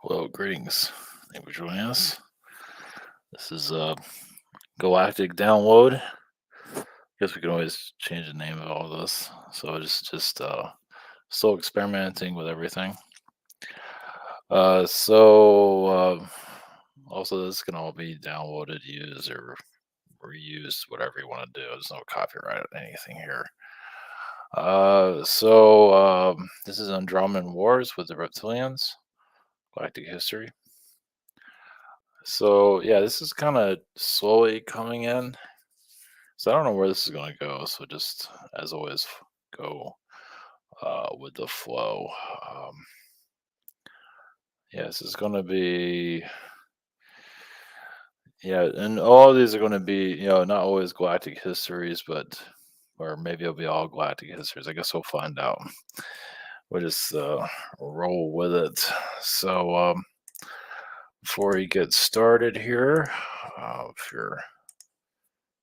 Hello, greetings. Thank you for joining us. This is Galactic download. Guess we can always change the name of all this. So just still experimenting with everything. Also this can all be downloaded, used, or reused, whatever you want to do. There's no copyright on anything here. This is Andromedan Wars with the Reptilians, Galactic history. So yeah, this is kind of slowly coming in. So I don't know where this is going to go. So just as always, go with the flow. Um, yeah, this is going to be and all of these are going to be not always galactic histories, but or maybe it'll be all galactic histories. I guess we'll find out. We'll just roll with it. So before we get started here, if you're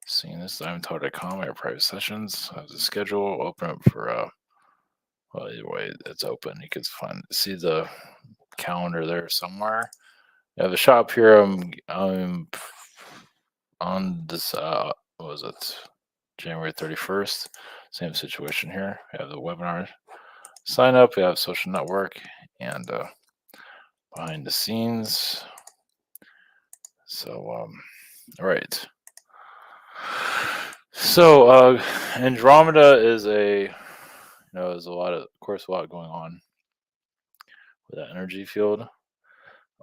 seeing this, I'm Todd.com. I have private sessions. I have the schedule open up for well, either way, it's open. You can see the calendar there somewhere. I have a shop here. I'm on this. What was it? January 31st. Same situation here. We have the webinar sign up. We have social network and behind the scenes. So all right. So Andromeda is there's a lot going on with that energy field.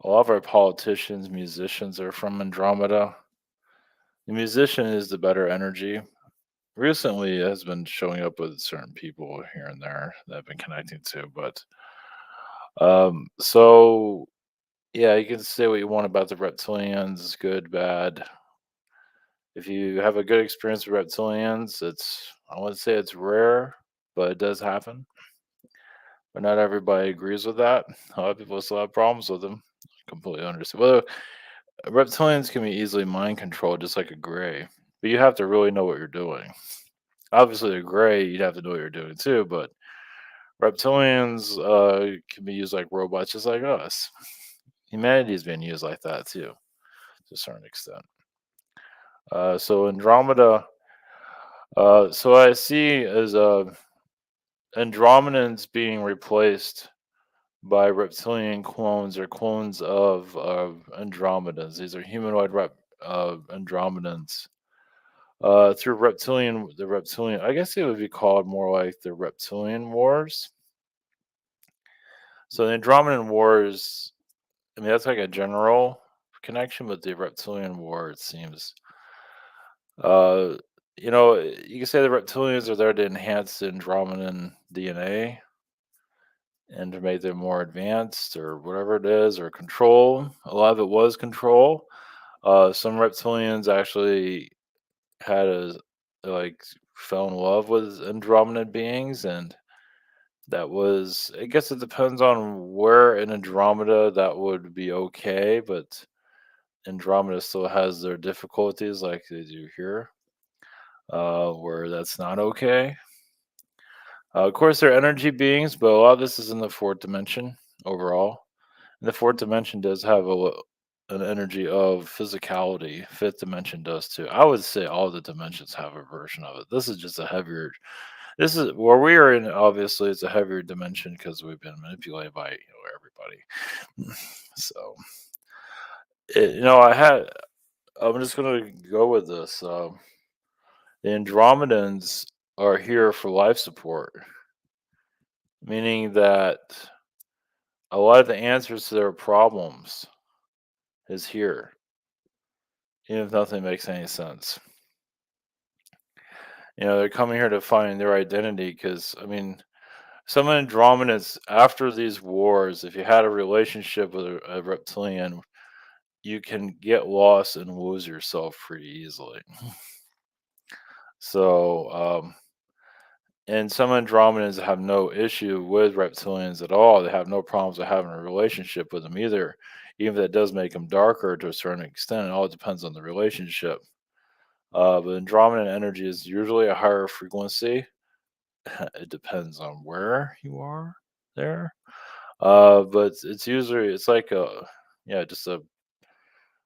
A lot of our politicians, musicians are from Andromeda. The musician is the better energy. Recently, it has been showing up with certain people here and there that I've been connecting to. But so yeah, you can say what you want about the reptilians, good, bad. If you have a good experience with reptilians, I wouldn't say it's rare, but it does happen. But not everybody agrees with that. A lot of people still have problems with them. Completely understand. Well, reptilians can be easily mind controlled, just like a gray, but you have to really know what you're doing. Obviously, a gray, you'd have to know what you're doing too, but reptilians can be used like robots, just like us. Humanity is being used like that too, to a certain extent. So Andromeda. So I see as Andromedans being replaced by reptilian clones or clones of Andromedans. These are humanoid Andromedans. Through the reptilian, I guess it would be called more like the Reptilian Wars. So the Andromedan Wars, I mean, that's like a general connection, but the Reptilian War, it seems, uh, you can say the reptilians are there to enhance the Andromedan DNA and to make them more advanced or whatever it is, or control. A lot of it was control. Some reptilians actually had like fell in love with Andromedan beings, and that was, I guess it depends on where in Andromeda that would be okay, but Andromeda still has their difficulties like they do here, where that's not okay. Of course, they're energy beings, but a lot of this is in the fourth dimension overall. And the fourth dimension does have an energy of physicality. Fifth dimension does too. I would say all the dimensions have a version of it. This is just a heavier. This is where we are in. Obviously, it's a heavier dimension because we've been manipulated by everybody. So, I had. I'm just gonna go with this. The Andromedans are here for life support, meaning that a lot of the answers to their problems is here, even if nothing makes any sense. They're coming here to find their identity because, I mean, some Andromedans, after these wars, if you had a relationship with a reptilian, you can get lost and lose yourself pretty easily. So, and some Andromedans have no issue with reptilians at all. They have no problems with having a relationship with them either, even if that does make them darker to a certain extent. It all depends on the relationship. But Andromedan energy is usually a higher frequency. It depends on where you are there. But it's usually it's like a yeah, just a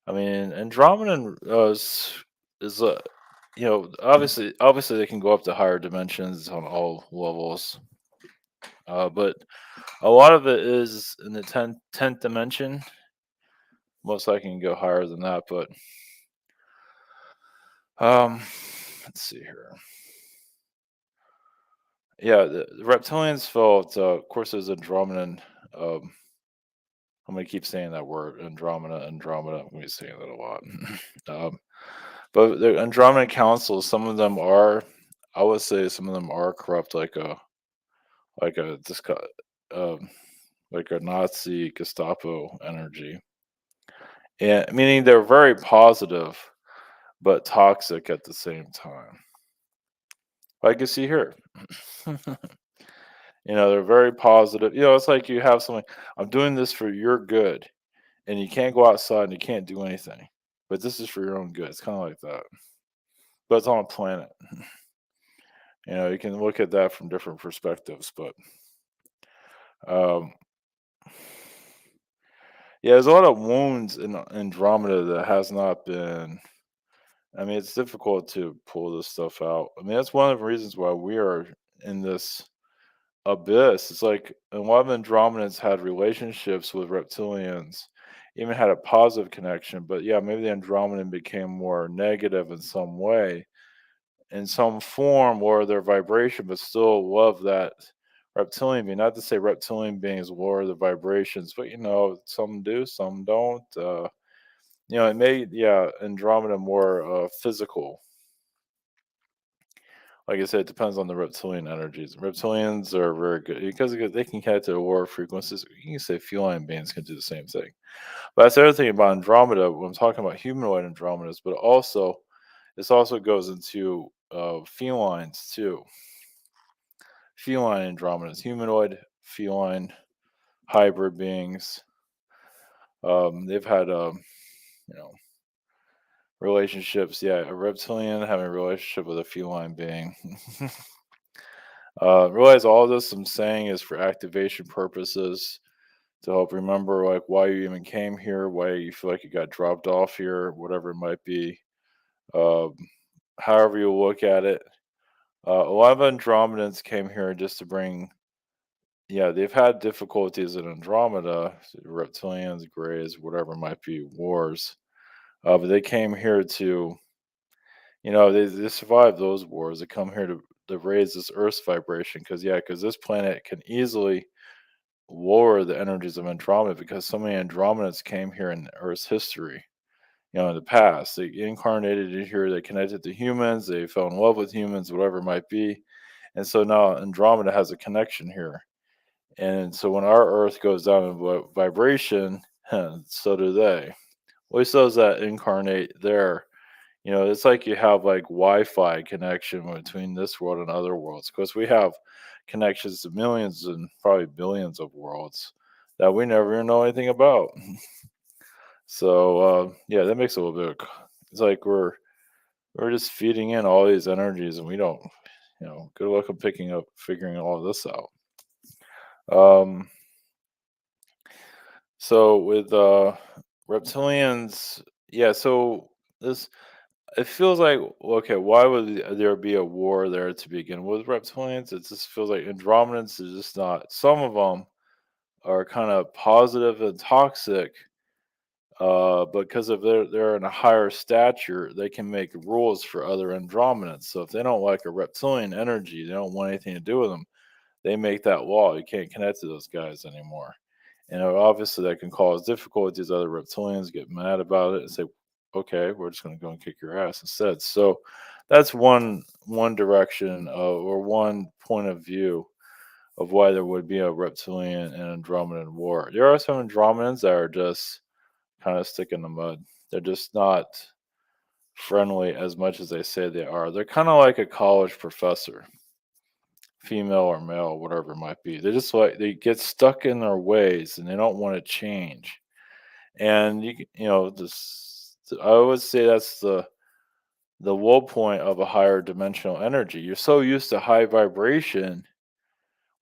I mean, Andromedan is a obviously they can go up to higher dimensions on all levels. But a lot of it is in the tenth dimension. Most likely can go higher than that, but um, let's see here. Yeah, the reptilians felt, of course, there's Andromedan. Um, I'm gonna keep saying that word, Andromeda, Andromeda. I'm gonna be saying that a lot. um, but the Andromedan councils, some of them are, I would say, some of them are corrupt, like a um, like a Nazi Gestapo energy, and meaning they're very positive but toxic at the same time. Like you see here. They're very positive. It's like you have something, I'm doing this for your good, and you can't go outside and you can't do anything. But this is for your own good. It's kind of like that. But it's on a planet. You can look at that from different perspectives. But um, yeah, there's a lot of wounds in Andromeda that has not been. I mean, it's difficult to pull this stuff out. I mean, that's one of the reasons why we are in this abyss. It's like a lot of Andromedans had relationships with reptilians, even had a positive connection. But yeah, maybe the Andromedan became more negative in some way, in some form, or their vibration, but still love that reptilian being. Not to say reptilian beings lower the vibrations, but some do, some don't. It made Andromeda more physical. Like I said, it depends on the reptilian energies. Reptilians are very good because they can connect to lower frequencies. You can say feline beings can do the same thing. But that's the other thing about Andromeda when I'm talking about humanoid Andromedas, but also this also goes into felines too. Feline Andromedas, humanoid, feline, hybrid beings. They've had you know relationships. Yeah, a reptilian having a relationship with a feline being. Realize all this I'm saying is for activation purposes to help remember like why you even came here, why you feel like you got dropped off here, whatever it might be. Um, However you look at it, a lot of Andromedans came here just to bring. Yeah, they've had difficulties in Andromeda, reptilians, greys, whatever it might be, wars. But they came here to, they survived those wars. They come here to raise this Earth's vibration because this planet can easily lower the energies of Andromeda because so many Andromedans came here in Earth's history. In the past, they incarnated in here, they connected to humans, they fell in love with humans, whatever it might be. And so now Andromeda has a connection here. And so when our Earth goes down in vibration, so do they. At least those that incarnate there. It's like you have like Wi-Fi connection between this world and other worlds. Because we have connections to millions and probably billions of worlds that we never even know anything about. So yeah, that makes a little bit. It's like we're just feeding in all these energies, and we don't. Good luck on figuring all of this out. Um, so with reptilians, yeah. So this it feels like okay. Why would there be a war there to begin with reptilians? It just feels like Andromedans is just not. Some of them are kind of positive and toxic, because if they're in a higher stature, they can make rules for other Andromedans. So if they don't like a reptilian energy, they don't want anything to do with them. They make that law. You can't connect to those guys anymore. And obviously, that can cause difficulties. Other reptilians get mad about it and say, "Okay, we're just going to go and kick your ass instead." So that's one direction or one point of view of why there would be a reptilian and Andromedan war. There are some Andromedans that are just kind of stick in the mud. They're just not friendly as much as they say they are. They're kind of like a college professor, female or male, whatever it might be. They're just like they get stuck in their ways and they don't want to change. And this I would say that's the low point of a higher dimensional energy. You're so used to high vibration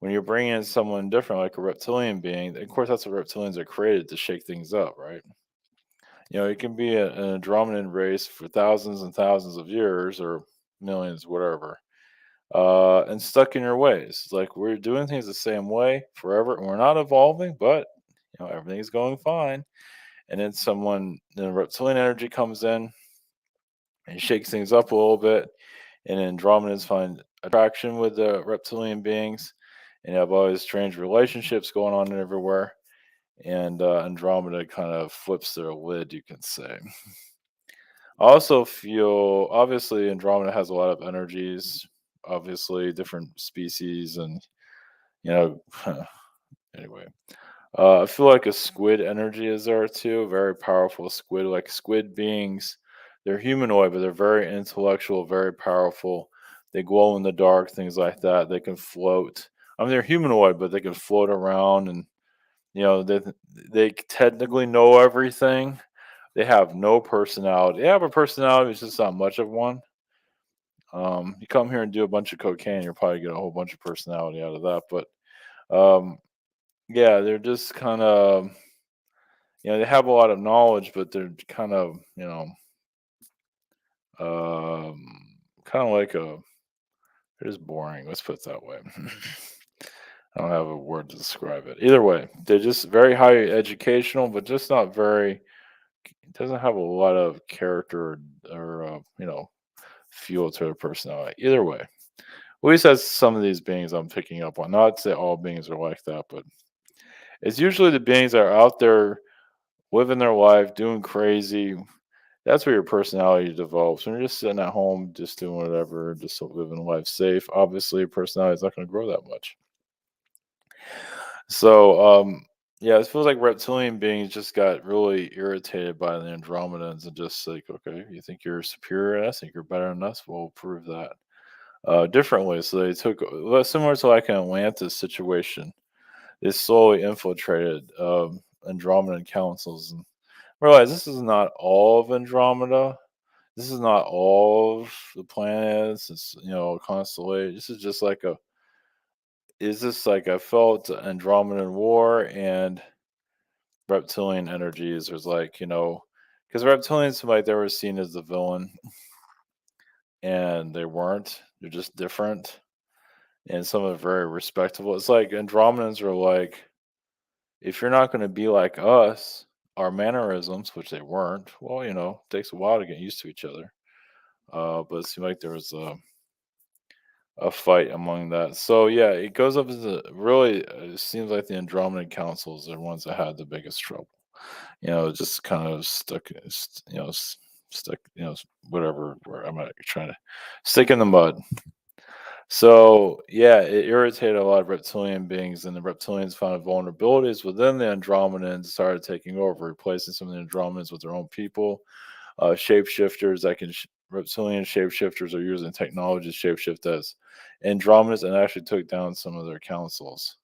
when you bring in someone different, like a reptilian being, of course, that's what reptilians are created to shake things up, right? It can be an Andromedan race for thousands and thousands of years or millions, whatever, and stuck in your ways. Like we're doing things the same way forever, and we're not evolving, but everything's going fine. And then reptilian energy comes in and shakes things up a little bit, and Andromedans find attraction with the reptilian beings, and you have all these strange relationships going on everywhere. And Andromeda kind of flips their lid, you can say. I also feel obviously Andromeda has a lot of energies, obviously different species, and you know, anyway. I feel like a squid energy is there too. Very powerful squid, like squid beings. They're humanoid, but they're very intellectual, very powerful. They glow in the dark, things like that. They can float. I mean, they're humanoid, but they can float around, and they technically know everything. They have no personality. They have a personality, it's just not much of one. You come here and do a bunch of cocaine, you'll probably get a whole bunch of personality out of that. But um, yeah, they're just kind of they have a lot of knowledge, but they're kind of kind of like a they're just boring. Let's put it that way. I don't have a word to describe it. Either way, they're just very high educational, but just not very. It doesn't have a lot of character or fuel to their personality. Either way, at least that's some of these beings I'm picking up on. Not to say all beings are like that, but it's usually the beings that are out there living their life, doing crazy. That's where your personality develops. When you're just sitting at home, just doing whatever, just living life safe, obviously your personality is not going to grow that much. So, yeah, it feels like reptilian beings just got really irritated by the Andromedans and just like, okay, you think you're superior to us, think you're better than us? We'll prove that differently. So they took, well, similar to like an Atlantis situation, they slowly infiltrated Andromedan councils and realized this is not all of Andromeda. This is not all of the planets. It's constellation. This is just like a. Is this like I felt Andromedan war and reptilian energies? There's like because reptilians like they were seen as the villain, and they weren't. They're just different, and some are very respectable. It's like Andromedans are like, if you're not going to be like us, our mannerisms, which they weren't. Well, it takes a while to get used to each other. But it seemed like there was a fight among that. So yeah, it goes up as a really. It seems like the Andromedan councils are the ones that had the biggest trouble. Just kind of stuck. Stuck. Whatever. Where I'm not trying to stick in the mud. So yeah, it irritated a lot of reptilian beings, and the reptilians found vulnerabilities within the Andromedans, started taking over, replacing some of the Andromedans with their own people. Shapeshifters that reptilian shapeshifters are using technology to shapeshift as Andromedas, and actually took down some of their councils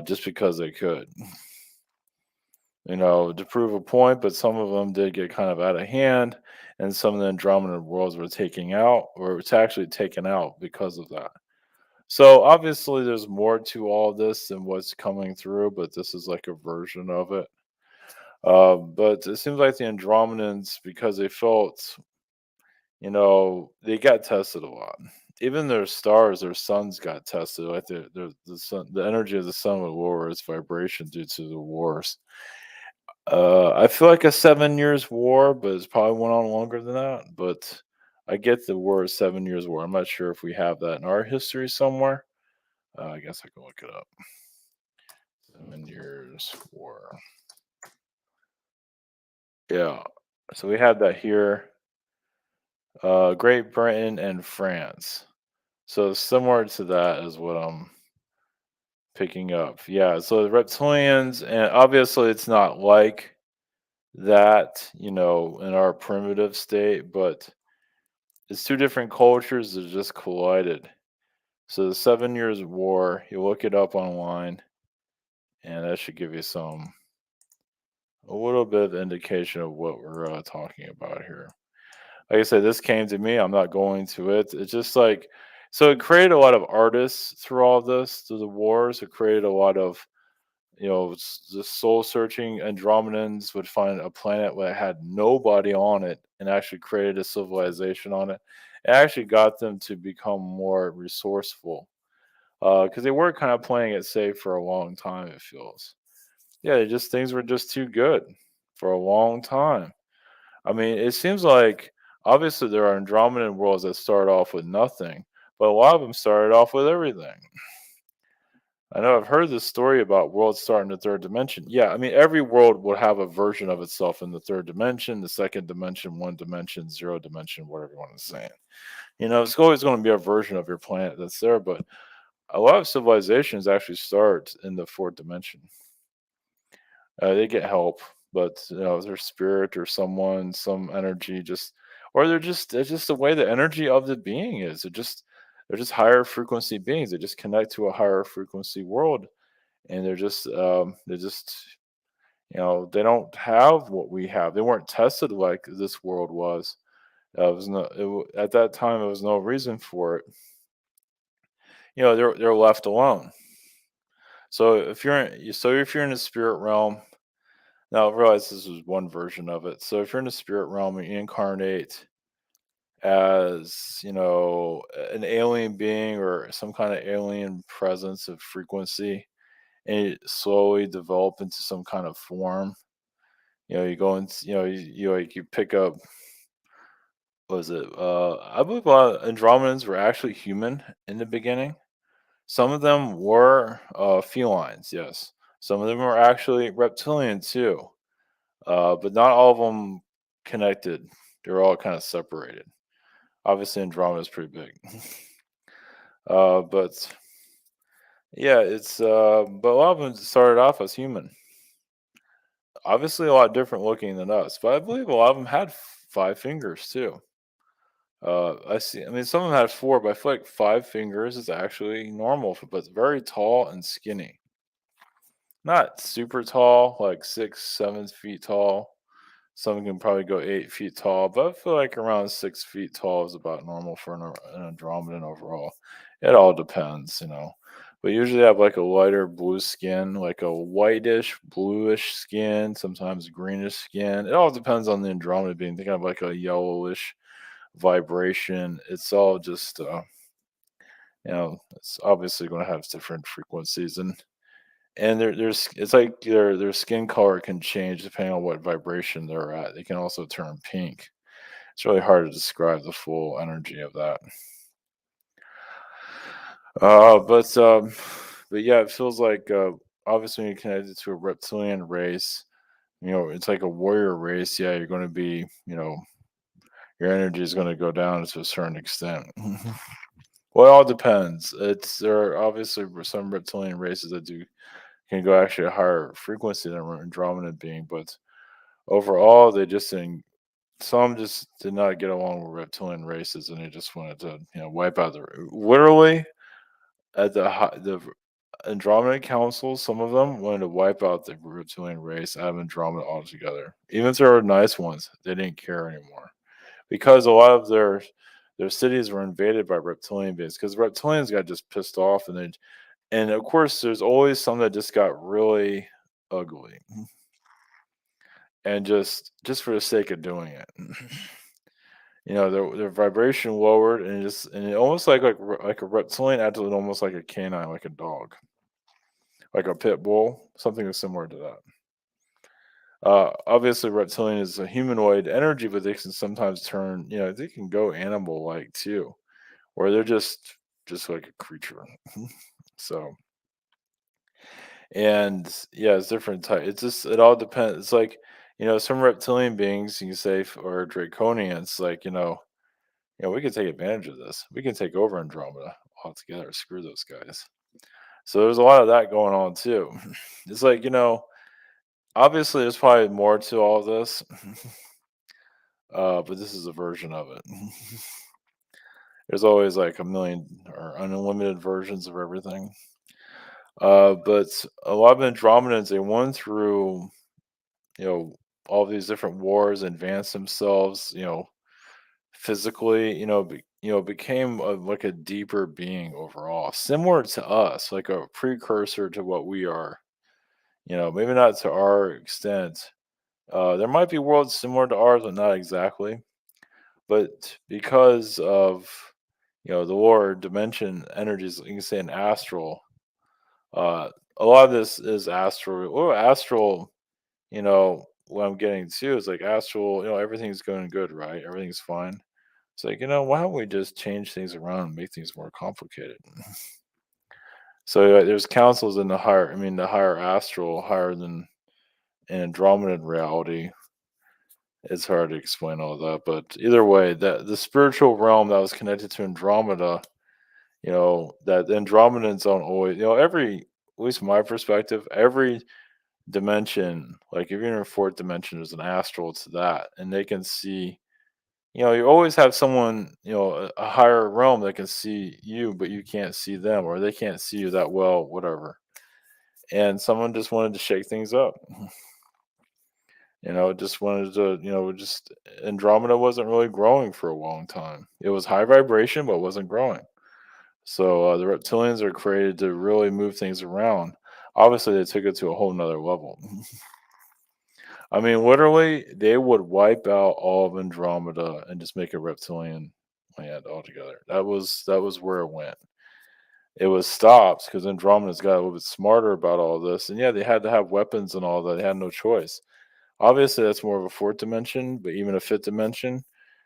just because they could, to prove a point. But some of them did get kind of out of hand, and some of the Andromeda worlds were taking out, or it's actually taken out because of that. So obviously, there's more to all this than what's coming through, but this is like a version of it. But it seems like the Andromedans, because they felt they got tested a lot. Even their stars, their suns got tested. Like the sun, the energy of the sun would lower its vibration due to the wars. I feel like a 7 years war, but it's probably went on longer than that. But I get the war is 7 years war. I'm not sure if we have that in our history somewhere. I guess I can look it up. 7 years war. Yeah. So we have that here. Great Britain and France. So similar to that is what I'm picking up. Yeah, so the reptilians, and obviously it's not like that, in our primitive state, but it's two different cultures that just collided. So the 7 years war, you look it up online, and that should give you a little bit of indication of what we're talking about here. Like I said, this came to me. I'm not going to it. It's just like So it created a lot of artists through all this, through the wars. It created a lot of, the soul searching Andromedans would find a planet that had nobody on it and actually created a civilization on it. It actually got them to become more resourceful because they were kind of playing it safe for a long time, it feels. Yeah, things were just too good for a long time. I mean, it seems like obviously there are Andromedan worlds that start off with nothing, but a lot of them started off with everything. I know I've heard this story about worlds starting the third dimension. Yeah, I mean, every world will have a version of itself in the third dimension, the second dimension, one dimension, zero dimension, whatever you want to say. It's always going to be a version of your planet that's there, but a lot of civilizations actually start in the fourth dimension. They get help, but their spirit or someone, some energy, or it's just the way the energy of the being is. They're just higher frequency beings. They just connect to a higher frequency world, and they don't have what we have. They weren't tested like this world was. It was no, at that time, there was no reason for it. They're left alone. So if you're in the spirit realm. Now, I realize this is one version of it. So if you're in the spirit realm and you incarnate as, an alien being or some kind of alien presence of frequency, and you slowly develop into some kind of form, you go into, you pick up, what was it? I believe a lot of Andromedans were actually human in the beginning. Some of them were felines, yes. Some of them were actually reptilian too. But not all of them connected. They're all kind of separated. Obviously, Andromeda is pretty big. But yeah, but a lot of them started off as human. Obviously, a lot different looking than us, but I believe a lot of them had five fingers too. I see. I mean, some of them had four, but I feel like five fingers is actually normal, but very tall and skinny. Not super tall, like 6, 7 feet tall. Some can probably go 8 feet tall, but I feel like around 6 feet tall is about normal for an Andromedan overall. It all depends. But usually they have like a lighter blue skin, like a whitish, bluish skin, sometimes greenish skin. It all depends on the Andromeda being. They have like a yellowish vibration. It's all just, it's obviously going to have different frequencies, and it's like their skin color can change depending on what vibration they're at. They can also turn pink. It's really hard to describe the full energy of that. Uh, but um, but yeah, it feels like obviously when you're connected to a reptilian race, it's like a warrior race. Yeah, you're going to be, your energy is going to go down to a certain extent. Well, it all depends. There are obviously some reptilian races that can go actually a higher frequency than an Andromeda being, but overall, some just did not get along with reptilian races, and they just wanted to, wipe out literally at the Andromeda Council. Some of them wanted to wipe out the reptilian race out of Andromeda altogether. Even if there were nice ones, they didn't care anymore because a lot of their cities were invaded by reptilian beings. Because reptilians got just pissed off, and of course, there's always some that just got really ugly, and just for the sake of doing it. Their vibration lowered, and it almost like a reptilian acted almost like a canine, like a dog, like a pit bull, something similar to that. Obviously, reptilian is a humanoid energy, but they can sometimes turn, they can go animal like too, or they're just like a creature. So, and yeah, it's different type. It all depends. It's like, some reptilian beings you can say are draconians, like, we can take advantage of this. We can take over Andromeda altogether. Screw those guys. So there's a lot of that going on too. It's like, obviously there's probably more to all this, but this is a version of it. There's always like a million or unlimited versions of everything. But a lot of Andromedans, they went through, you know, all these different wars, advanced themselves, physically, became like a deeper being overall, similar to us, like a precursor to what we are. Maybe not to our extent. There might be worlds similar to ours, but not exactly. But because of the lower dimension energies, you can say an astral. Uh, a lot of this is astral. Well, astral. What I'm getting to is like astral. Everything's going good, right? Everything's fine. It's like, why don't we just change things around and make things more complicated? So there's councils in the higher, the higher astral, higher than Andromedan reality. It's hard to explain all that, but either way, that the spiritual realm that was connected to Andromeda, that Andromedans don't always, every, at least from my perspective, every dimension, like if you're in a fourth dimension, there's an astral to that, and they can see. You always have someone, a higher realm that can see you, but you can't see them, or they can't see you that well, whatever. And someone just wanted to shake things up. Just wanted to, just Andromeda wasn't really growing for a long time. It was high vibration, but wasn't growing. So the reptilians are created to really move things around. Obviously, they took it to a whole nother level. I mean, literally, they would wipe out all of Andromeda and just make a reptilian land altogether. That was where it went. It was stopped because Andromeda's got a little bit smarter about all this, and yeah, they had to have weapons and all that. They had no choice. Obviously, that's more of a fourth dimension, but even a fifth dimension,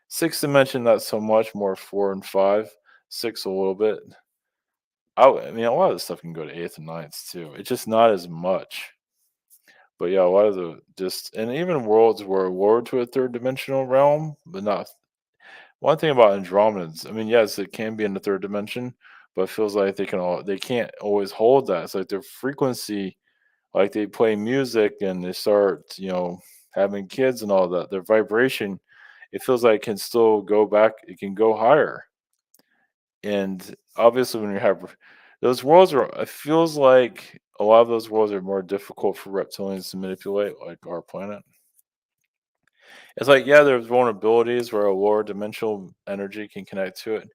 sixth dimension, not so much. More four and five, six a little bit. I mean, a lot of the stuff can go to eighth and ninth too. It's just not as much. But yeah, a lot of the just and even worlds were lowered to a third dimensional realm, but not. One thing about Andromedans, I mean, yes, it can be in the third dimension, but it feels like they can't always hold that. It's like their frequency, like they play music and they start, having kids and all that. Their vibration, it feels like can still go back. It can go higher. And obviously, when you have those worlds are, it feels like a lot of those worlds are more difficult for reptilians to manipulate, like our planet. It's like, yeah, there's vulnerabilities where a lower dimensional energy can connect to it.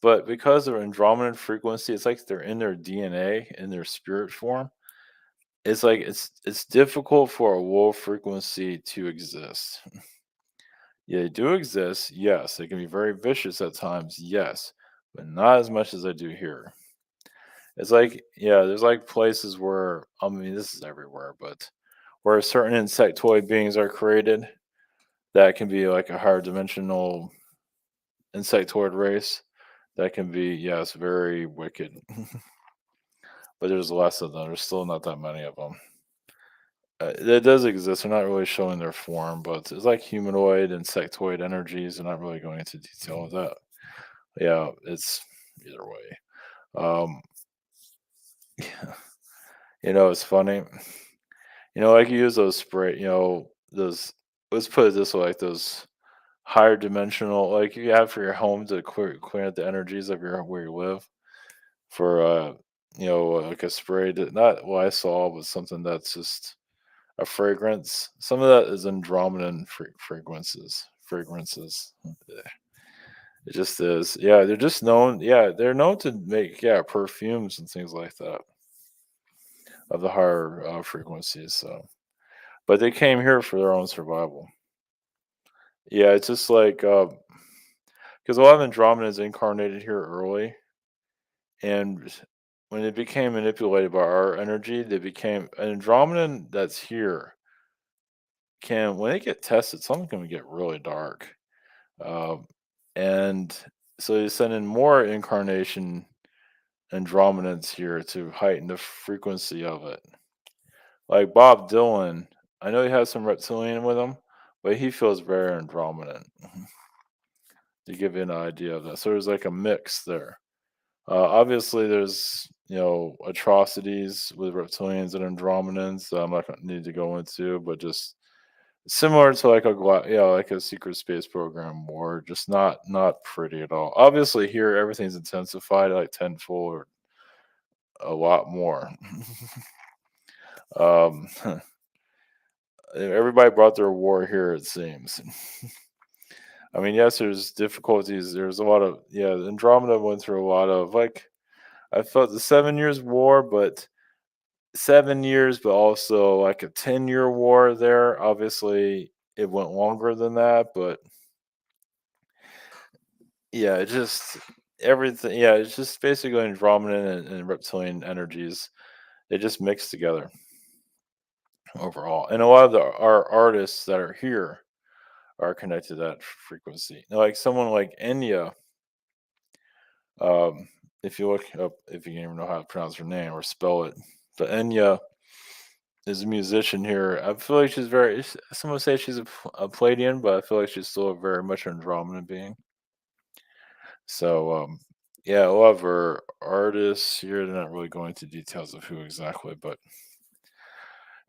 But because of Andromedan frequency, it's like they're in their DNA, in their spirit form. It's like it's difficult for a low frequency to exist. Yeah, they do exist, yes. They can be very vicious at times, yes, but not as much as I do here. It's like, yeah, there's like places where, I mean, this is everywhere, but where certain insectoid beings are created that can be like a higher dimensional insectoid race that can be, yes, very wicked. But there's less of them. There's still not that many of them. It does exist. They're not really showing their form, but it's like humanoid, insectoid energies. They're not really going into detail with that. Yeah, it's either way. Um, it's funny. Like you use those spray. Those. Let's put it this way: like those higher dimensional, like you have for your home to clear out the energies of your where you live. For like a spray, not Lysol, but something that's just a fragrance. Some of that is Andromedan fragrances. Yeah, it just is. Yeah, they're just known. Yeah, they're known to make perfumes and things like that of the higher frequencies. So, but they came here for their own survival. Yeah, it's just like because a lot of Andromedans incarnated here early, and when they became manipulated by our energy, they became an Andromedan that's here. Can when they get tested, something can get really dark. Um, and so they send in more incarnation Andromedans here to heighten the frequency of it. Like Bob Dylan, I know he has some reptilian with him, but he feels very Andromedan to give you an idea of that. So there's like a mix there. Obviously, there's atrocities with reptilians and Andromedans that I'm not going to need to go into, but just similar to like like a secret space program war, just not pretty at all. Obviously, here everything's intensified like tenfold or a lot more. um, everybody brought their war here, it seems. I mean, yes, there's difficulties. There's a lot of yeah. Andromeda went through a lot of like I felt the 7 years war, but 7 years, but also like a 10-year war there. Obviously, it went longer than that, but yeah, it just everything. Yeah, it's just basically Andromedan and reptilian energies. They just mix together overall, and a lot of our artists that are here are connected to that frequency. Now, like someone like Enya, um, if you look up, if you can even know how to pronounce her name or spell it, but Enya is a musician here. I feel like she's very. Some would say she's a Palladian, but I feel like she's still a very much an Andromedan being. So, yeah, a lot of our artists here. They're not really going into details of who exactly, but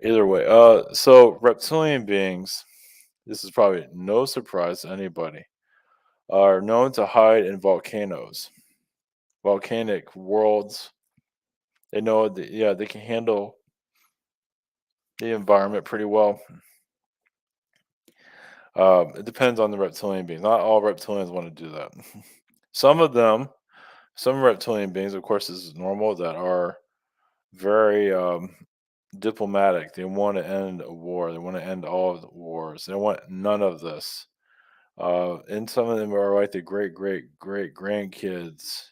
either way. So reptilian beings. This is probably no surprise to anybody. Are known to hide in volcanoes, volcanic worlds. They know that yeah, they can handle the environment pretty well. It depends on the reptilian being. Not all reptilians want to do that. Some of them, some reptilian beings, of course, this is normal, that are very diplomatic. They want to end a war. They want to end all of the wars. They want none of this. And some of them are like the great, great, great grandkids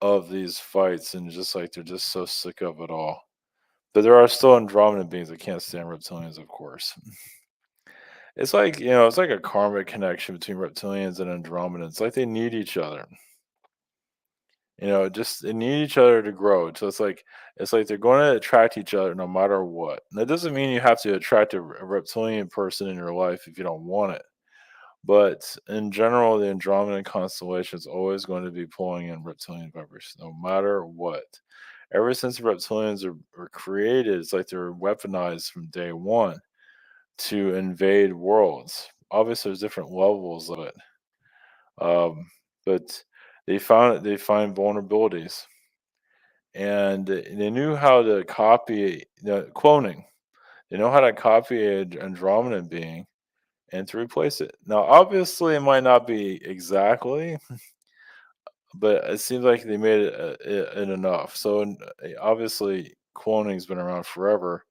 of these fights, and just like they're just so sick of it all. But there are still Andromedan beings that can't stand reptilians, of course. It's like, it's like a karmic connection between reptilians and Andromedans. Like they need each other. Just they need each other to grow. So it's like they're going to attract each other no matter what. And that doesn't mean you have to attract a reptilian person in your life if you don't want it. But in general, the Andromedan constellation is always going to be pulling in reptilian vibrations, no matter what. Ever since the reptilians were created, it's like they're weaponized from day one to invade worlds. Obviously, there's different levels of it, but they find vulnerabilities, and they knew how to copy the cloning. They know how to copy an Andromedan being and to replace it. Now, obviously, it might not be exactly, but it seems like they made it enough. So, obviously, cloning's been around forever.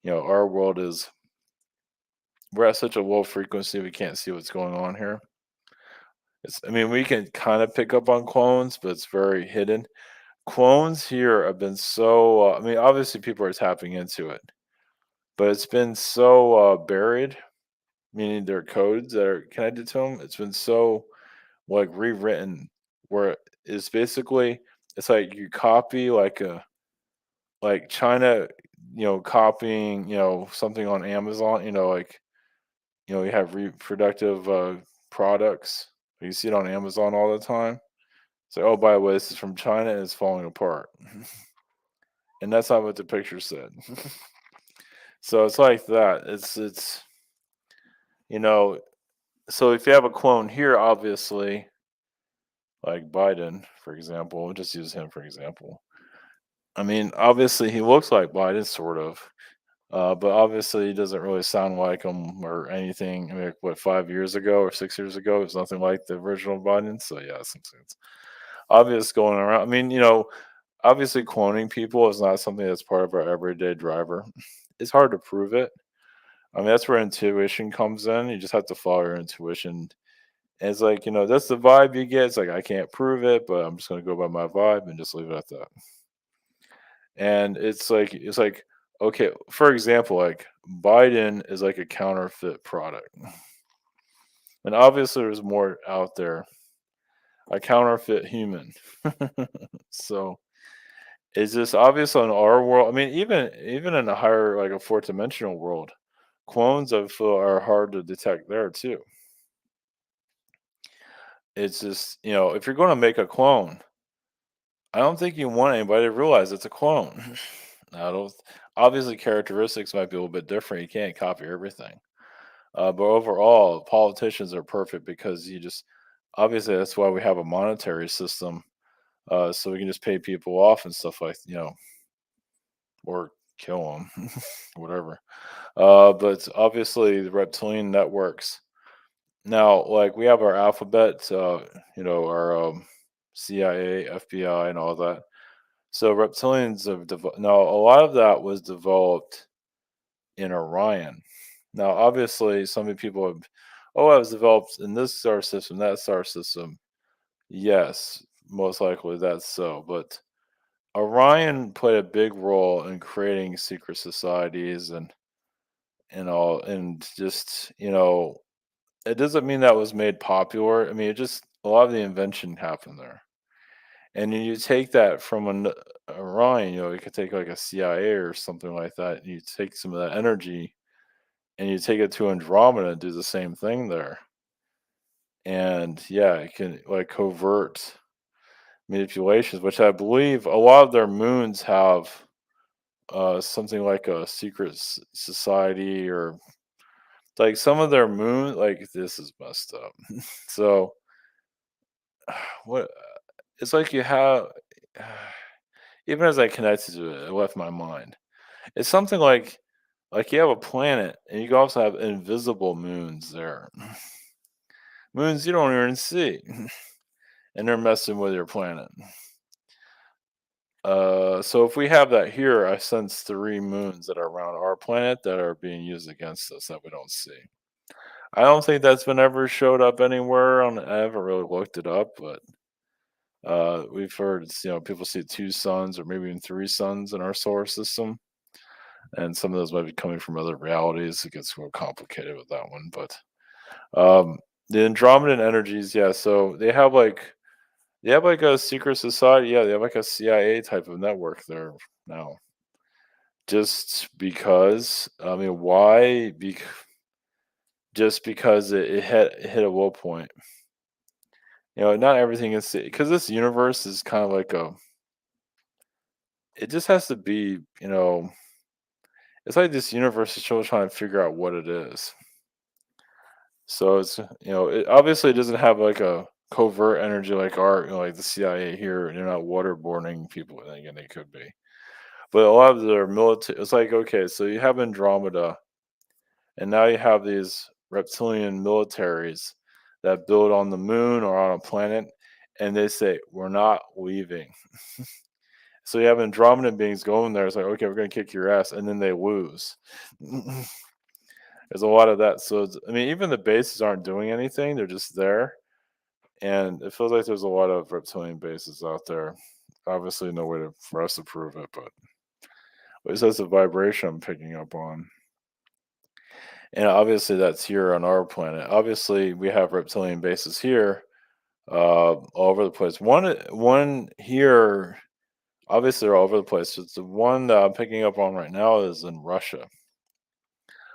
Our world is we're at such a low frequency we can't see what's going on here. I mean, we can kind of pick up on clones, but it's very hidden. Clones here have been so. I mean, obviously, people are tapping into it, but it's been so buried, meaning their codes that are connected to them. It's been so like rewritten, where it's basically it's like you copy like China, copying something on Amazon. Like you have reproductive products. You see it on Amazon all the time. It's like, oh, by the way, this is from China and it's falling apart. And that's not what the picture said. So it's like that. It's you know, so if you have a clone here, obviously, like Biden, for example, we'll just use him for example. I mean, obviously he looks like Biden, sort of. But obviously he doesn't really sound like him or anything. I mean, like, what, 5 years ago or 6 years ago, it was nothing like the original Biden. So yeah, it's obvious going around. I mean, obviously cloning people is not something that's part of our everyday driver. It's hard to prove it. I mean, that's where intuition comes in. You just have to follow your intuition. And it's like, that's the vibe you get. It's like, I can't prove it, but I'm just going to go by my vibe and just leave it at that. And it's like, okay, for example, like Biden is like a counterfeit product. And obviously there's more out there, a counterfeit human. So it's just obvious on our world. I mean, even in a higher, like a fourth dimensional world, clones I feel are hard to detect there too. It's just, if you're going to make a clone, I don't think you want anybody to realize it's a clone. I don't. Obviously, characteristics might be a little bit different. You can't copy everything. But overall, politicians are perfect because you just obviously that's why we have a monetary system, so we can just pay people off and stuff like or kill them, whatever. But obviously, the reptilian networks. Now, like we have our alphabet, our CIA, FBI, and all that. So reptilians have now a lot of that was developed in Orion. Now, obviously, some people have, oh, it was developed in this star system, that star system. Yes, most likely that's so. But Orion played a big role in creating secret societies and all, and just it doesn't mean that was made popular. I mean, it just a lot of the invention happened there. And then you take that from an Orion, you could take like a CIA or something like that, and you take some of that energy and you take it to Andromeda and do the same thing there. And yeah, it can like covert manipulations, which I believe a lot of their moons have something like a secret society, or like some of their moon, like this is messed up. So what it's like you have even as I connected to it, it left my mind. It's something like you have a planet and you can also have invisible moons there. Moons you don't even see. And they're messing with your planet. So if we have that here, I sense three moons that are around our planet that are being used against us that we don't see. I don't think that's been ever showed up anywhere on. I haven't really looked it up, but we've heard people see two suns or maybe even three suns in our solar system, and some of those might be coming from other realities. It gets more complicated with that one, but the Andromedan energies, yeah. So they have like a secret society. Yeah, they have like a CIA type of network there now. Just because, I mean, why? Just because it hit a low point. Not everything is because this universe is kind of like a. It just has to be. It's like this universe is still trying to figure out what it is. So it obviously doesn't have like a covert energy like like the CIA here. And they're not waterboarding people. And again, they could be. But a lot of their military, it's like, okay, so you have Andromeda, and now you have these reptilian militaries that build on the moon or on a planet, and they say, we're not leaving. So you have Andromedan beings going there. It's like, okay, we're going to kick your ass, and then they lose. There's a lot of that. So, I mean, even the bases aren't doing anything, they're just there. And it feels like there's a lot of reptilian bases out there. Obviously, no way for us to prove it, but at least that's a vibration I'm picking up on. And obviously, that's here on our planet. Obviously, we have reptilian bases here, all over the place. One here, obviously, they're all over the place. It's the one that I'm picking up on right now is in Russia.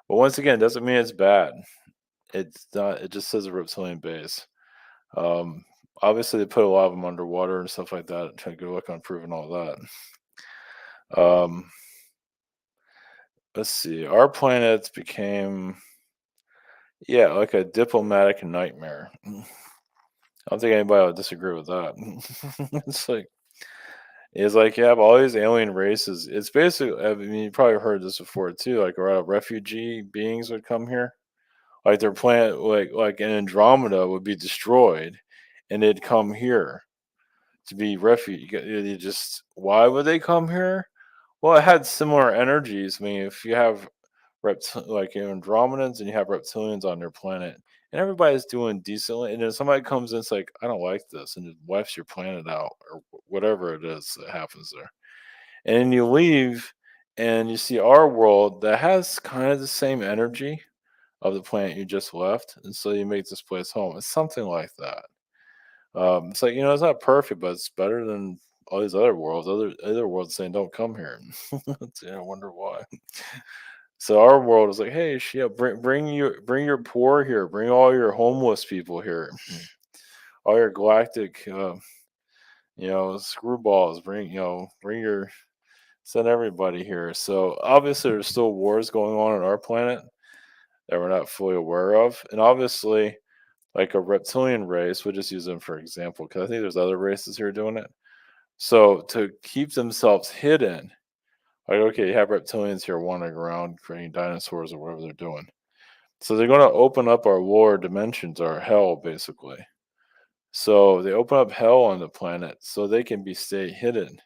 But once again, it doesn't mean it's bad. It's not. It just says a reptilian base. Um, Obviously, they put a lot of them underwater and stuff like that. Trying to go look on proving all that. Um, let's see. Our planet became, yeah, like a diplomatic nightmare. I don't think anybody would disagree with that. it's like it's like you have all these alien races. It's basically, I mean, you probably heard this before too. Like, refugee beings would come here. Like their planet, like an Andromeda, would be destroyed, and they'd come here to be refuge. You just why would they come here? Well, it had similar energies. I mean, if you have like Andromedans and you have reptilians on their planet, and everybody's doing decently, and then somebody comes in, it's like, I don't like this, and it wipes your planet out, or whatever it is that happens there. And then you leave, and you see our world that has kind of the same energy of the planet you just left, and so you make this place home. It's something like that. It's like, it's not perfect, but it's better than all these other worlds. Other worlds saying don't come here. I wonder why. So our world is like, hey, bring your poor here, bring all your homeless people here, all your galactic, screwballs. Bring your send everybody here. So obviously, there's still wars going on our planet that we're not fully aware of, and obviously, like a reptilian race, we'll just use them for example, because I think there's other races here doing it. So to keep themselves hidden, like, okay, you have reptilians here wandering around creating dinosaurs or whatever they're doing. So they're going to open up our lower dimensions, our hell, basically. So they open up hell on the planet so they can stay hidden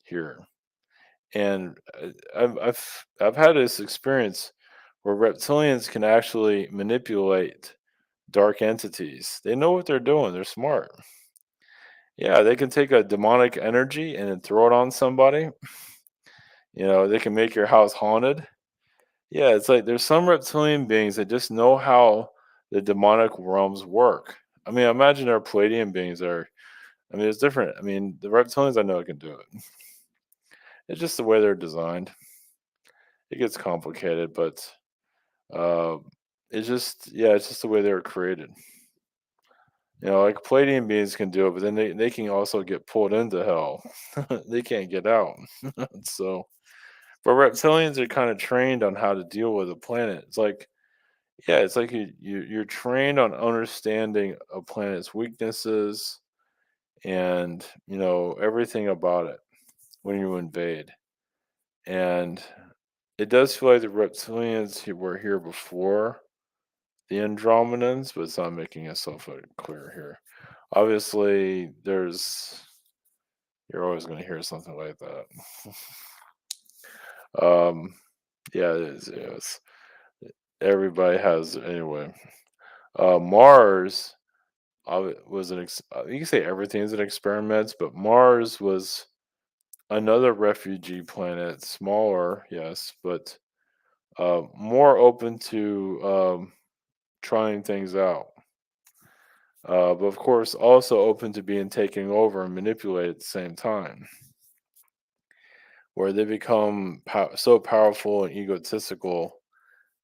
here. And I've had this experience where reptilians can actually manipulate dark entities. They know what they're doing. They're smart. Yeah, they can take a demonic energy and then throw it on somebody. They can make your house haunted. Yeah, it's like there's some reptilian beings that just know how the demonic realms work. I mean, imagine our Palladian beings are. I mean, it's different. I mean, the reptilians I know can do it. It's just the way they're designed. It gets complicated, but uh, it's just the way they were created. Like Palladian beings can do it, but then they can also get pulled into hell. They can't get out. So, but reptilians are kind of trained on how to deal with a planet. It's like, yeah, it's like you're trained on understanding a planet's weaknesses and everything about it when you invade. And it does feel like the reptilians were here before the Andromedans, but it's not making itself clear here. Obviously, you're always going to hear something like that. um, yeah, it is. Yes, everybody has anyway. Mars was you can say everything is an experiment, but Mars was another refugee planet, smaller, yes, but more open to trying things out. But of course, also open to being taken over and manipulated at the same time, where they become so powerful and egotistical,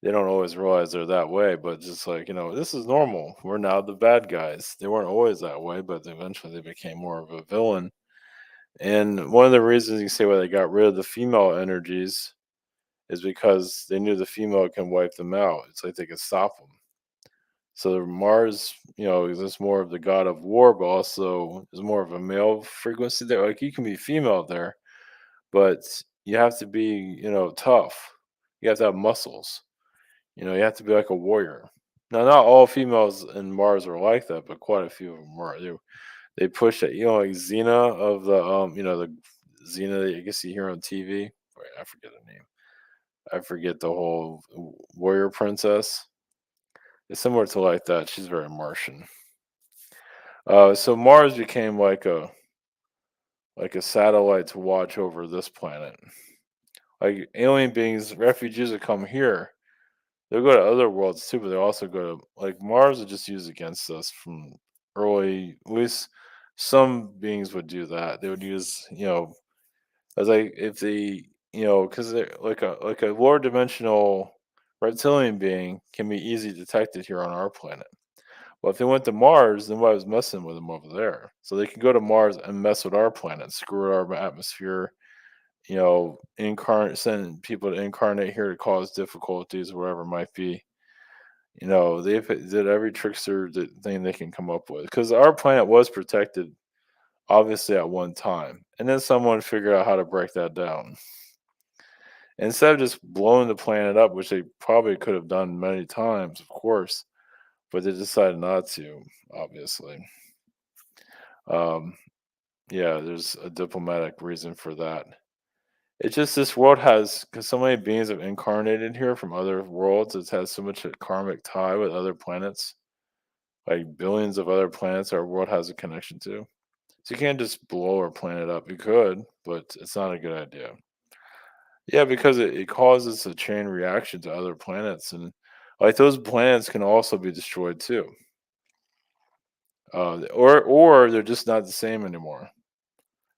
they don't always realize they're that way. But just like, this is normal. We're now the bad guys. They weren't always that way, but eventually they became more of a villain. And one of the reasons you say why they got rid of the female energies is because they knew the female can wipe them out. It's like they could stop them. So Mars, is just more of the god of war, but also is more of a male frequency there. Like you can be female there, but you have to be, tough. You have to have muscles. You have to be like a warrior. Now, not all females in Mars are like that, but quite a few of them are. They push it. Like Xena of the Xena that I guess you hear on TV. Wait, I forget her name. I forget the whole warrior princess. It's similar to like that. She's very Martian. So Mars became like a satellite to watch over this planet. Like alien beings, refugees that come here, they'll go to other worlds too, but they also go to like Mars are just used against us from early. At least some beings would do that. They would use, as like if they, because they're like a lower dimensional reptilian being can be easily detected here on our planet. Well, if they went to Mars, then why was messing with them over there? So they can go to Mars and mess with our planet, screw our atmosphere, send people to incarnate here to cause difficulties, whatever it might be. They've did every trickster thing they can come up with because our planet was protected, obviously, at one time. And then someone figured out how to break that down. Instead of just blowing the planet up, which they probably could have done many times, of course, but they decided not to, obviously. Um, yeah, there's a diplomatic reason for that. It's just this world has, because so many beings have incarnated here from other worlds. It has so much a karmic tie with other planets, like billions of other planets our world has a connection to. So you can't just blow our planet up. You could, but it's not a good idea. Yeah, because it causes a chain reaction to other planets, and like those planets can also be destroyed too. Or they're just not the same anymore.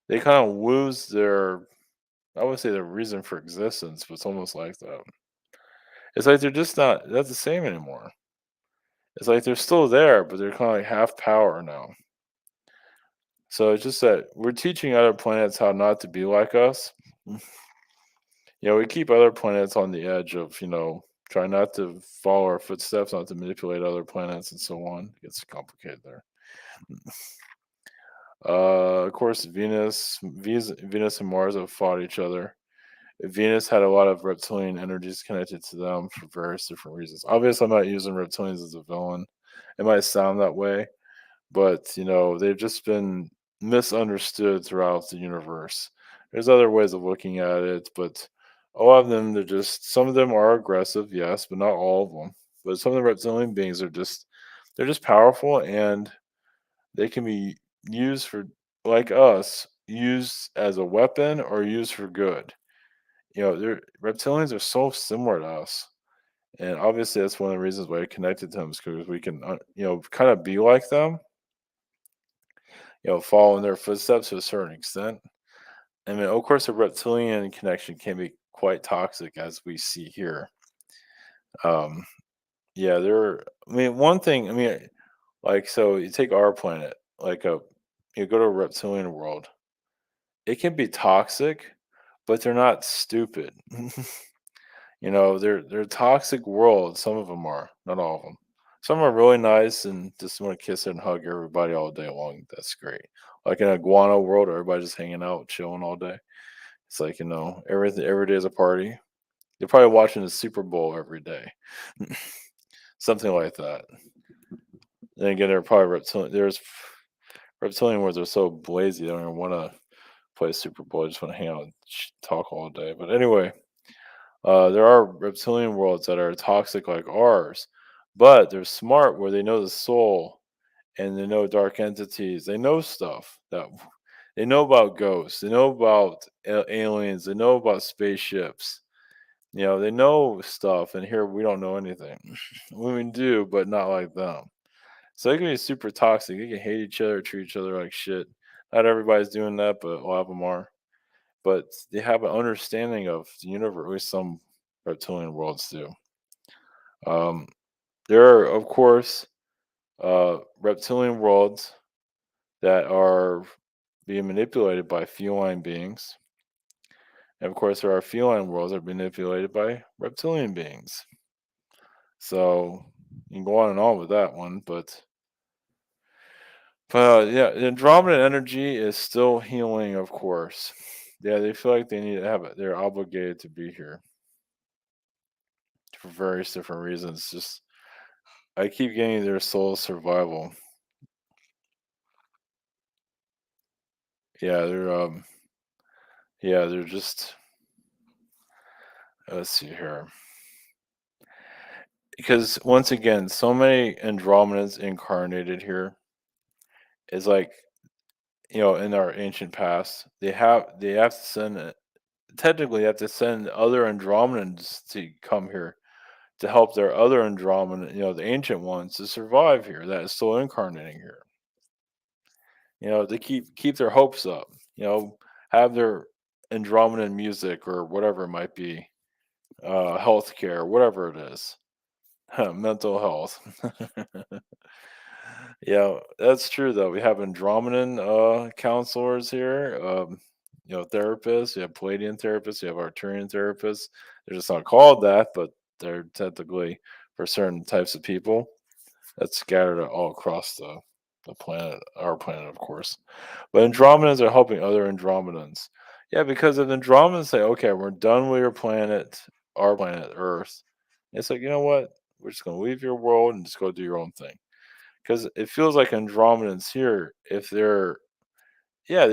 They kind of lose their, I would say, their reason for existence, but it's almost like that. It's like they're just not the same anymore. It's like they're still there, but they're kind of like half power now. So it's just that we're teaching other planets how not to be like us. We keep other planets on the edge of, try not to follow our footsteps, not to manipulate other planets and so on. It gets complicated there. Of course, Venus and Mars have fought each other. Venus had a lot of reptilian energies connected to them for various different reasons. Obviously, I'm not using reptilians as a villain. It might sound that way, but they've just been misunderstood throughout the universe. There's other ways of looking at it, but a lot of them, they're just some of them are aggressive, yes, but not all of them. But some of the reptilian beings are just they're just powerful, and they can be used for, like us, used as a weapon or used for good. They're reptilians are so similar to us, and obviously that's one of the reasons why I connected to them is because we can, kind of be like them, follow in their footsteps to a certain extent. I mean, of course, a reptilian connection can be quite toxic, as we see here. Um, yeah, there. I mean, one thing. I mean, like, so you take our planet, like you go to a reptilian world. It can be toxic, but they're not stupid. They're toxic worlds. Some of them are, not all of them. Some are really nice and just want to kiss and hug everybody all day long. That's great. Like in a guano world, everybody just hanging out, chilling all day. It's like, everything every day is a party. They're probably watching the Super Bowl every day. Something like that. Then again, they're probably reptilian. There's reptilian worlds are so lazy, they don't even want to play Super Bowl. They just want to hang out and talk all day. But anyway, there are reptilian worlds that are toxic like ours, but they're smart where they know the soul and they know dark entities. They know stuff that they know about ghosts. They know about aliens. They know about spaceships. They know stuff, and here we don't know anything. We do, but not like them. So they can be super toxic. They can hate each other, treat each other like shit. Not everybody's doing that, but a lot of them are. But they have an understanding of the universe. At least some reptilian worlds do. Um, there are, of course, reptilian worlds that are being manipulated by feline beings. And of course, there are feline worlds that are manipulated by reptilian beings. So you can go on and on with that one, but yeah, the Andromedan energy is still healing, of course. Yeah, they feel like they need to have it. They're obligated to be here for various different reasons. Just I keep getting their soul survival. Yeah, they're just let's see here. Because once again, so many Andromedans incarnated here is like, in our ancient past, they have to send technically have to send other Andromedans to come here to help their other Andromedan, the ancient ones, to survive here that is still incarnating here. To keep their hopes up. Have their Andromedan music or whatever it might be, healthcare, whatever it is, mental health. Yeah, that's true though. We have Andromedan counselors here, therapists. You have Palladian therapists. You have Arcturian therapists. They're just not called that, but they're technically for certain types of people. That's scattered all across the planet, our planet, of course. But Andromedans are helping other Andromedans. Yeah, because if Andromedans say, "Okay, we're done with your planet, our planet Earth," it's like, you know what? We're just gonna leave your world and just go do your own thing. Because it feels like Andromedans here, if they're yeah,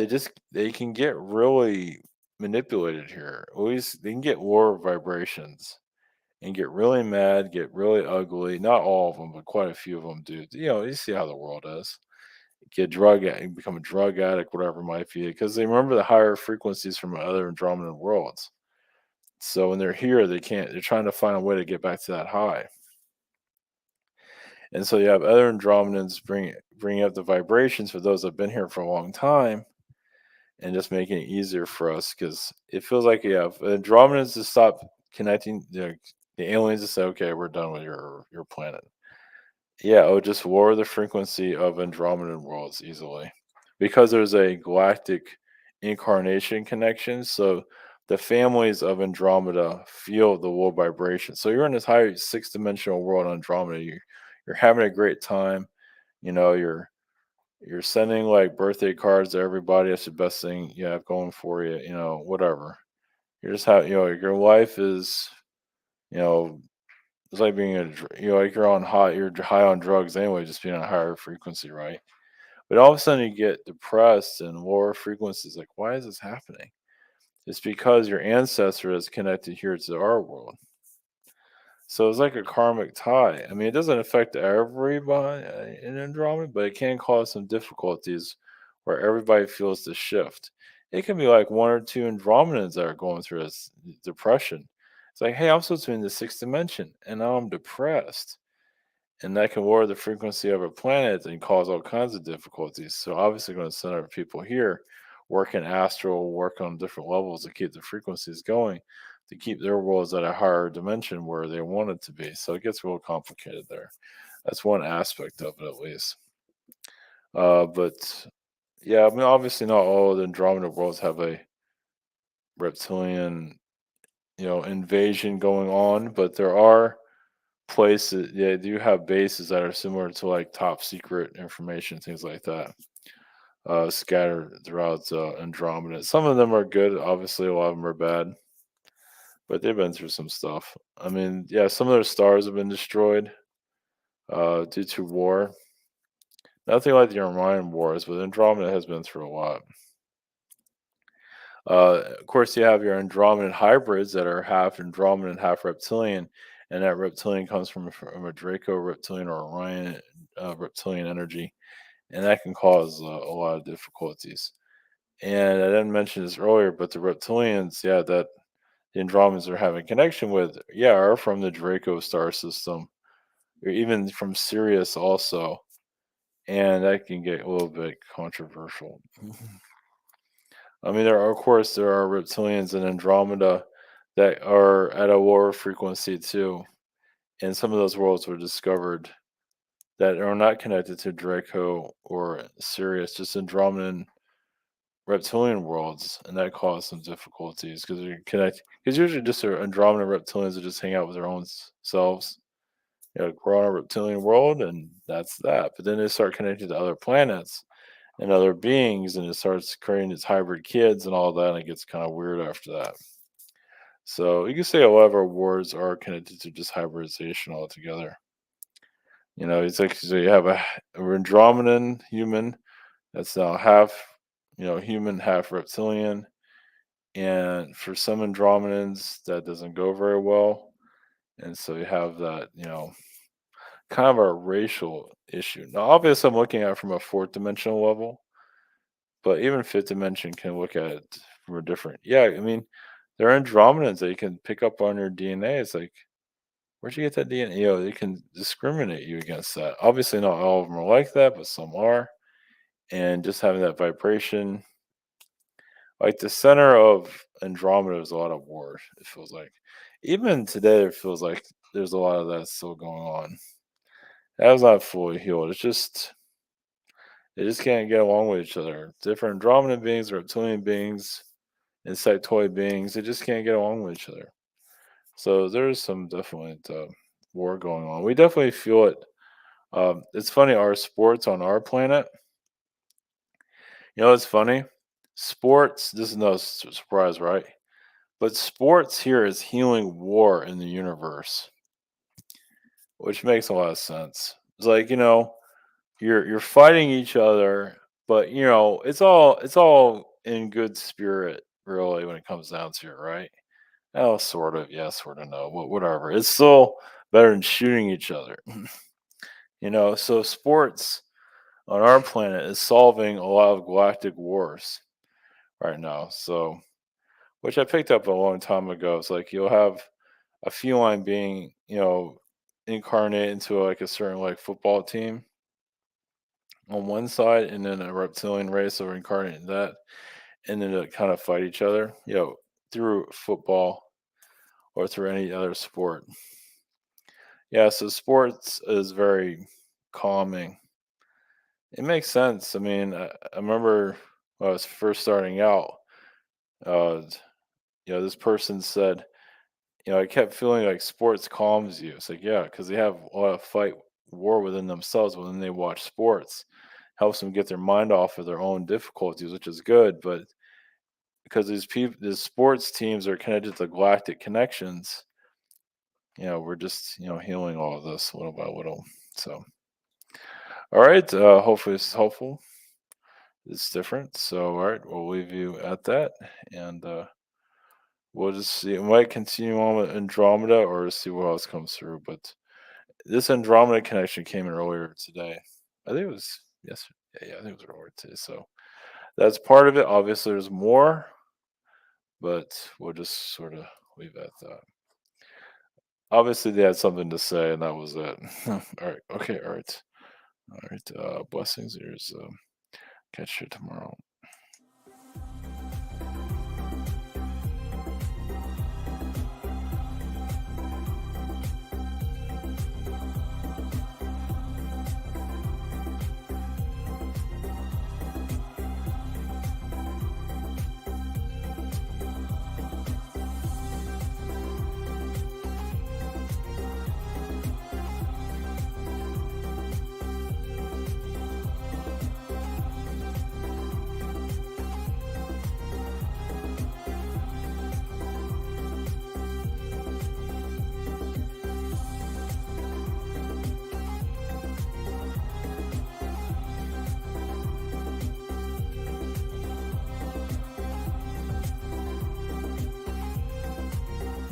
they can get really manipulated here. At least they can get lower vibrations and get really mad, get really ugly. Not all of them, but quite a few of them do. You see how the world is. Become a drug addict, whatever it might be, because they remember the higher frequencies from other Andromedan worlds. So when they're here, they can't. They're trying to find a way to get back to that high. And so you have other Andromedans bringing up the vibrations for those that have been here for a long time, and just making it easier for us because it feels like you have Andromedans to stop connecting the aliens to say, okay, we're done with your planet. Yeah, it would just lower the frequency of Andromedan worlds easily because there's a galactic incarnation connection. So the families of Andromeda feel the low vibration. So you're in this high six-dimensional world, Andromeda. You're having a great time. You're sending like birthday cards to everybody. That's the best thing you have going for you. Whatever. You're just how like your life is, you know, it's like being like you're on high, you're high on drugs anyway, just being on a higher frequency, right? But all of a sudden you get depressed and lower frequencies. Like, why is this happening? It's because your ancestor is connected here to our world. So it's like a karmic tie. I mean, it doesn't affect everybody in Andromeda, but it can cause some difficulties where everybody feels the shift. It can be like one or two Andromedans that are going through this depression. It's like, hey, I'm supposed to be in the sixth dimension and now I'm depressed. And that can lower the frequency of a planet and cause all kinds of difficulties. So obviously going to send our people here, work in astral, work on different levels to keep the frequencies going, to keep their worlds at a higher dimension where they want it to be. So it gets real complicated there. That's one aspect of it at least. But yeah, I mean obviously not all of the Andromeda worlds have a reptilian, invasion going on, but there are places, yeah, they do have bases that are similar to like top secret information, things like that, scattered throughout Andromeda. Some of them are good, obviously, a lot of them are bad, but they've been through some stuff. I mean, yeah, some of their stars have been destroyed due to war. Nothing like the Orion Wars, but Andromeda has been through a lot. Of course, you have your Andromedan hybrids that are half Andromedan, half reptilian, and that reptilian comes from a Draco reptilian or Orion reptilian energy, and that can cause a lot of difficulties. And I didn't mention this earlier, but the reptilians, yeah, that the Andromedans are having connection with, yeah, are from the Draco star system, or even from Sirius also, and that can get a little bit controversial. I mean, of course, there are reptilians in Andromeda that are at a lower frequency too, and some of those worlds were discovered that are not connected to Draco or Sirius, just Andromedan reptilian worlds, and that caused some difficulties because you connect. Because usually, just Andromeda reptilians that just hang out with their own selves. We're on a reptilian world, and that's that. But then they start connecting to other planets and other beings, and it starts creating its hybrid kids and all that, and it gets kind of weird after that. So you can say a lot of our wars are connected to just hybridization altogether. It's like so you have a Andromedan human that's now half, human, half reptilian, and for some Andromedans that doesn't go very well, and so you have that, kind of a racial issue. Now, obviously, I'm looking at it from a fourth dimensional level, but even fifth dimension can look at it from a different. Yeah, I mean, there are Andromedans that you can pick up on your DNA. It's like, where'd you get that DNA? They can discriminate you against that. Obviously, not all of them are like that, but some are. And just having that vibration, like the center of Andromeda is a lot of war, it feels like. Even today, it feels like there's a lot of that still going on. That was not fully healed. They just can't get along with each other. Different Andromedan beings, reptilian beings, insectoid beings, they just can't get along with each other. So there's some definite war going on. We definitely feel it. It's funny, our sports on our planet, it's funny. Sports, this is no surprise, right? But sports here is healing war in the universe, which makes a lot of sense. It's like, you're fighting each other, but it's all in good spirit, really, when it comes down to it, right? Oh, sort of, yes, sort of no, whatever. It's still better than shooting each other. So sports on our planet is solving a lot of galactic wars right now. So, which I picked up a long time ago. It's like you'll have a feline being, incarnate into like a certain like football team on one side, and then a reptilian race will incarnate in that, and then to kind of fight each other, through football or through any other sport. Yeah, so sports is very calming. It makes sense. I mean, I remember when I was first starting out, uh, this person said, I kept feeling like sports calms you. It's like, yeah, because they have a lot of fight war within themselves when they watch sports. Helps them get their mind off of their own difficulties, which is good. But because these people, the sports teams are connected to galactic connections. We're just healing all of this little by little. So, all right. Hopefully, it's helpful. It's different. So, all right, we'll leave you at that, and we'll just see. It might continue on with Andromeda or see what else comes through. But this Andromeda connection came in earlier today. I think it was yesterday. Yeah, I think it was earlier today. So that's part of it. Obviously, there's more, but we'll just sort of leave it at that. Obviously, they had something to say, and that was it. All right. Okay. All right. All right. Blessings. Here's catch you tomorrow.